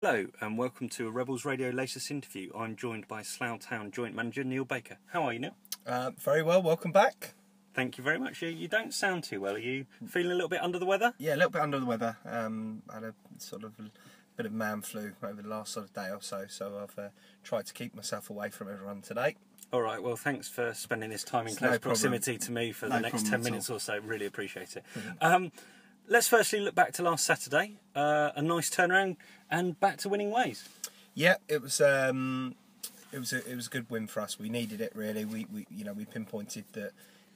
Hello and welcome to a Rebels Radio latest interview. I'm joined by Slough Town Joint Manager Neil Baker. How are you, Neil? Very well, welcome back. Thank you very much. You don't sound too well. Are you feeling a little bit under the weather? Yeah, a little bit under the weather. I had a sort of bit of man flu over the last sort of day or so, so I've tried to keep myself away from everyone today. All right, well, thanks for spending this time in close proximity to me for the next 10 minutes or so. Really appreciate it. Let's firstly look back to last Saturday. A nice turnaround and back to winning ways. Yeah, it was a good win for us. We needed it really. We pinpointed that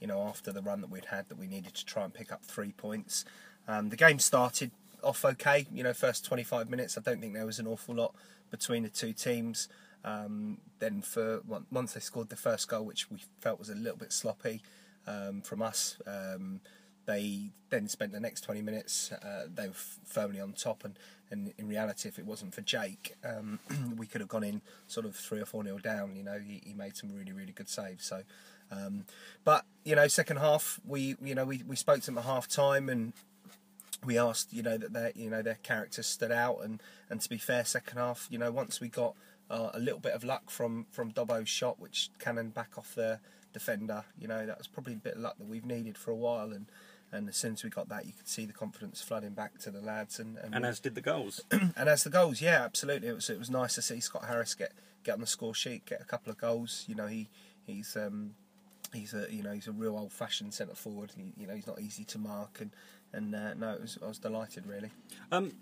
after the run that we'd had that we needed to try and pick up 3 points. The game started off okay. First 25 minutes. I don't think there was an awful lot between the two teams. Then once they scored the first goal, which we felt was a little bit sloppy from us. They then spent the next 20 minutes, they were firmly on top, and in reality, if it wasn't for Jake, we could have gone in sort of 3 or 4-0 down. He made some really, really good saves. So, but second half, we spoke to them at half time, and we asked that their characters stood out, and to be fair, second half, once we got a little bit of luck from Dobbo's shot, which cannoned back off the defender, that was probably a bit of luck that we've needed for a while, and as soon as we got that, you could see the confidence flooding back to the lads, and as did the goals. And as the goals, yeah, absolutely. It was nice to see Scott Harris get on the score sheet, get a couple of goals. He's a real old-fashioned centre forward. He's not easy to mark, and no, I was delighted really.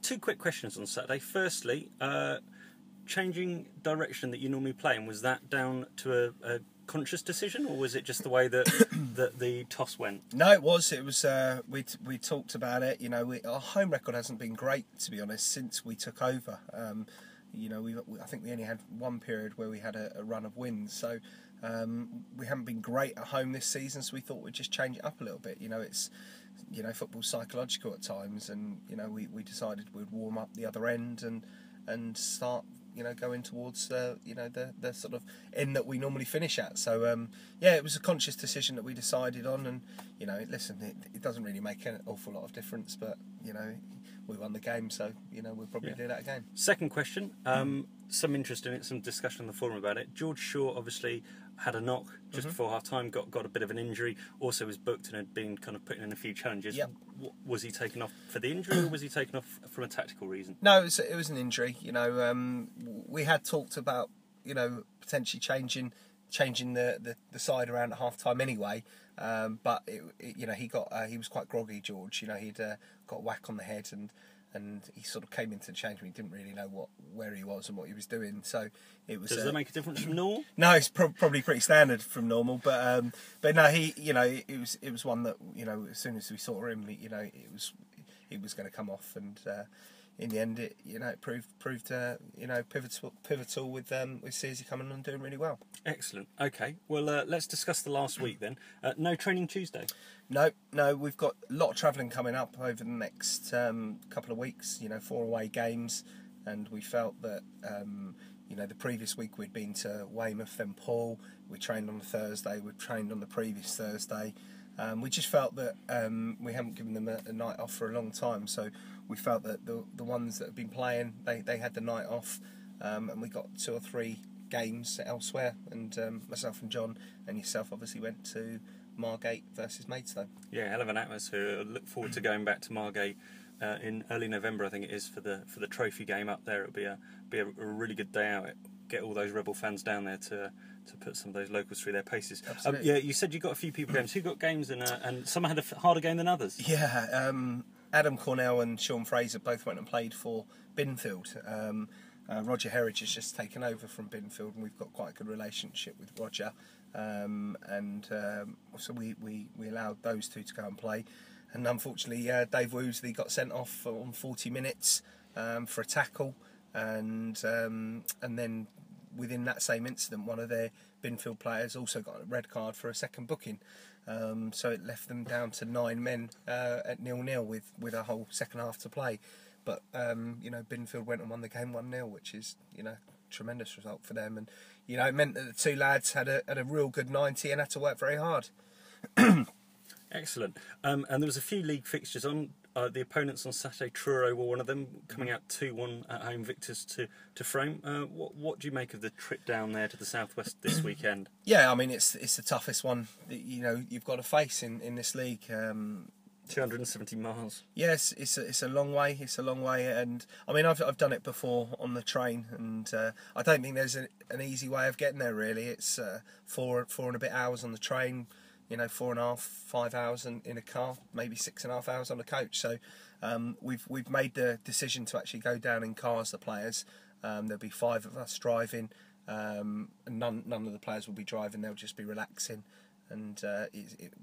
2 quick questions on Saturday. Firstly, changing direction that you normally play in, was that down to a conscious decision, or was it just the way that the toss went? No, it was. We talked about it. Our home record hasn't been great, to be honest, since we took over. I think we only had one period where we had a run of wins, so we haven't been great at home this season. So we thought we'd just change it up a little bit. It's football's psychological at times, and we decided we'd warm up the other end and start going towards the sort of end that we normally finish at. So it was a conscious decision that we decided on, and listen, it doesn't really make an awful lot of difference, but we won the game, so we'll probably do that again. Second question, some interest in it, some discussion on the forum about it. George Shaw obviously had a knock just before half time, got a bit of an injury, also was booked and had been kind of putting in a few challenges. Yep. Was he taken off for the injury, or was he taken off from a tactical reason? No, it was an injury. We had talked about potentially changing the side around at half time anyway, but he was quite groggy, George. He'd got a whack on the head, and he sort of came into the change when he didn't really know where he was and what he was doing. So it was. Does that make a difference from normal? No, it's probably pretty standard from normal. But no, it was one that as soon as we saw him, it was going to come off, and in the end, it proved pivotal with Searsy coming on and doing really well. Excellent. Okay, well let's discuss the last week then. No training Tuesday. No, we've got a lot of travelling coming up over the next couple of weeks. 4 away games, and we felt that the previous week we'd been to Weymouth, then Paul. We trained on the Thursday. We trained on the previous Thursday. We just felt that we haven't given them a night off for a long time, so we felt that the ones that have been playing, they had the night off, and we got 2 or 3 games elsewhere, and myself and Jon and yourself obviously went to Margate versus Maidstone. Yeah, hell of an atmosphere. I look forward to going back to Margate in early November, I think it is, for the trophy game up there. It'll be a really good day out. Get all those Rebel fans down there to put some of those locals through their paces. Absolutely. Yeah, you said you got a few people games. Who got games and some had a harder game than others? Yeah, Adam Cornell and Sean Fraser both went and played for Binfield. Roger Herridge has just taken over from Binfield, and we've got quite a good relationship with Roger. So we allowed those two to go and play. And unfortunately, Dave Woosley got sent off on 40 minutes for a tackle. And then within that same incident, one of their Binfield players also got a red card for a second booking. So it left them down to 9 men at 0-0 with a whole second half to play. But Binfield went and won the game 1-0, which is tremendous result for them. And it meant that the 2 lads had a real good 90 and had to work very hard. Excellent. And there was a few league fixtures on. The opponents on Saturday, Truro were one of them, coming out 2-1 at home victors to Frome. What do you make of the trip down there to the southwest this weekend? Yeah, I mean it's the toughest one that you've got to face in this league. 270 miles. Yes, it's a long way. It's a long way, and I mean I've done it before on the train, and I don't think there's an easy way of getting there. Really, it's 4 and a bit hours on the train. 4.5, 5 hours in a car, maybe 6.5 hours on a coach. So we've made the decision to actually go down in cars. The players, there'll be 5 of us driving, and none of the players will be driving. They'll just be relaxing, and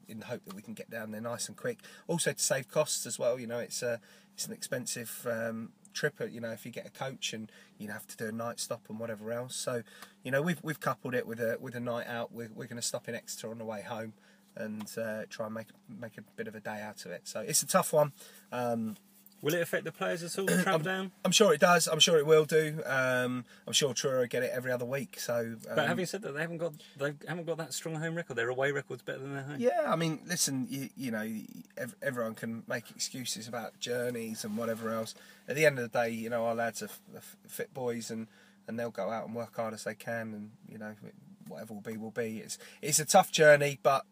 in the hope that we can get down there nice and quick. Also to save costs as well. It's an expensive trip. If you get a coach and you have to do a night stop and whatever else. So we've coupled it with a night out. We're going to stop in Exeter on the way home, and try and make a bit of a day out of it. So it's a tough one. Will it affect the players at all, travel down? I'm sure it does. I'm sure it will do. I'm sure Truro get it every other week. So, but having said that, they haven't got that strong home record. Their away record's better than their home. Yeah, I mean, listen, everyone can make excuses about journeys and whatever else. At the end of the day, our lads are fit boys, and they'll go out and work hard as they can, and whatever will be. It's a tough journey, but.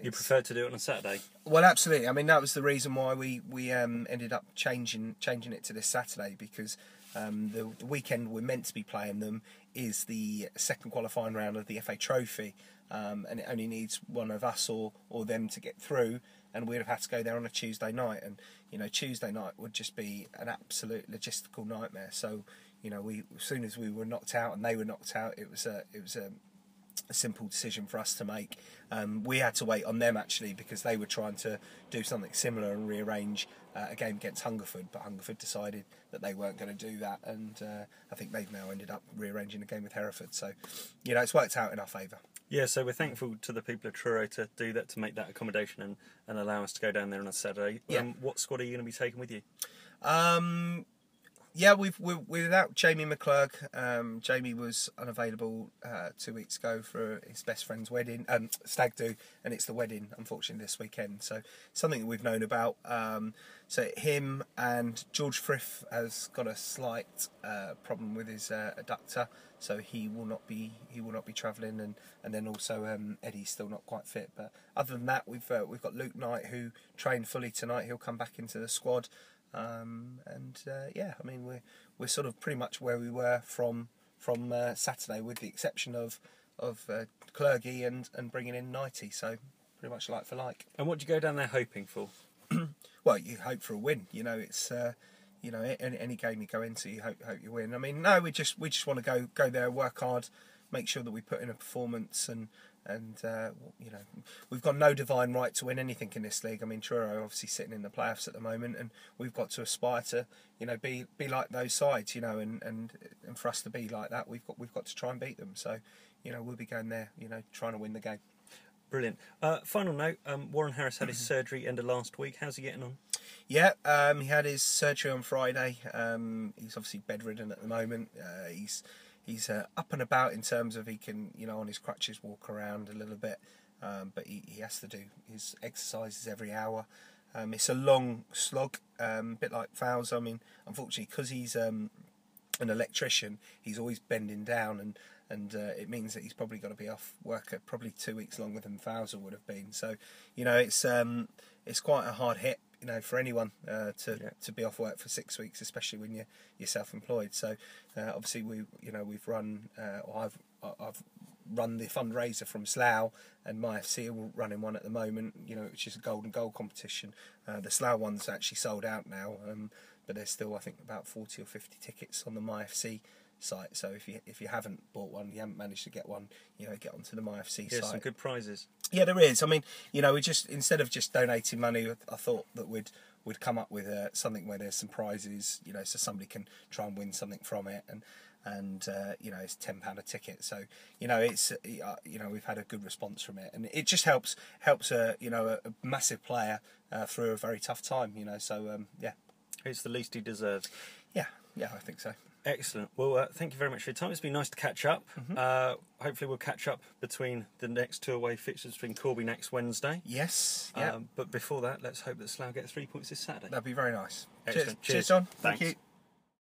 You prefer to do it on a Saturday? Well, absolutely. I mean, that was the reason why we ended up changing it to this Saturday, because the weekend we're meant to be playing them is the second qualifying round of the FA Trophy, and it only needs one of us or them to get through, and we'd have had to go there on a Tuesday night, and Tuesday night would just be an absolute logistical nightmare. So as soon as we were knocked out and they were knocked out, it was a simple decision for us to make. We had to wait on them actually, because they were trying to do something similar and rearrange a game against Hungerford, but Hungerford decided that they weren't going to do that, and I think they've now ended up rearranging a game with Hereford. So it's worked out in our favour. Yeah, so we're thankful to the people of Truro to do that, to make that accommodation and allow us to go down there on a Saturday. What squad are you going to be taking with you? Yeah, we're without Jamie McClurg. Jamie was unavailable 2 weeks ago for his best friend's wedding, stag do, and it's the wedding, unfortunately, this weekend. So something that we've known about. So him and George Frith has got a slight problem with his adductor, so he will not be travelling, and then also Eddie's still not quite fit. But other than that, we've got Luke Knight, who trained fully tonight. He'll come back into the squad. I mean we're sort of pretty much where we were from Saturday, with the exception of Clergy and bringing in Knighty, so pretty much like for like. And what do you go down there hoping for? Well, you hope for a win. It's any game you go into, you hope you win. I mean, no, we just want to go there, work hard, make sure that we put in a performance, and we've got no divine right to win anything in this league. I mean, Truro are obviously sitting in the playoffs at the moment, and we've got to aspire to be like those sides, and for us to be like that, we've got to try and beat them. So we'll be going there, trying to win the game. Brilliant. Final note, Warren Harris had his surgery end of last week. How's he getting on? Yeah, he had his surgery on Friday. He's obviously bedridden at the moment. He's up and about in terms of he can, on his crutches, walk around a little bit, but he has to do his exercises every hour. It's a long slog, a bit like Fowles. I mean, unfortunately, because he's an electrician, he's always bending down, and it means that he's probably got to be off work at probably 2 weeks longer than Fowles would have been. So, it's quite a hard hit, for anyone to be off work for 6 weeks, especially when you're self-employed. So obviously we've run, or I've run the fundraiser from Slough, and my FC are running one at the moment, which is a golden goal competition. The Slough one's actually sold out now, but there's still, I think, about 40 or 50 tickets on the MyFC site. So if you haven't bought one, you haven't managed to get one, get onto the MyFC site. Some good prizes. Yeah, there is. I mean, we just, instead of just donating money, I thought that we'd come up with something where there's some prizes, so somebody can try and win something from it, and it's £10 a ticket. So it's we've had a good response from it, and it just helps a massive player through a very tough time. So yeah, it's the least he deserves. Yeah. Yeah, I think so. Excellent. Well, thank you very much for your time. It's been nice to catch up. Hopefully we'll catch up between the next 2 away fixtures between Corby next Wednesday. Yes. Yeah. But before that, let's hope that Slough get 3 points this Saturday. That'd be very nice. Excellent. Cheers, John. Thanks. Thank you.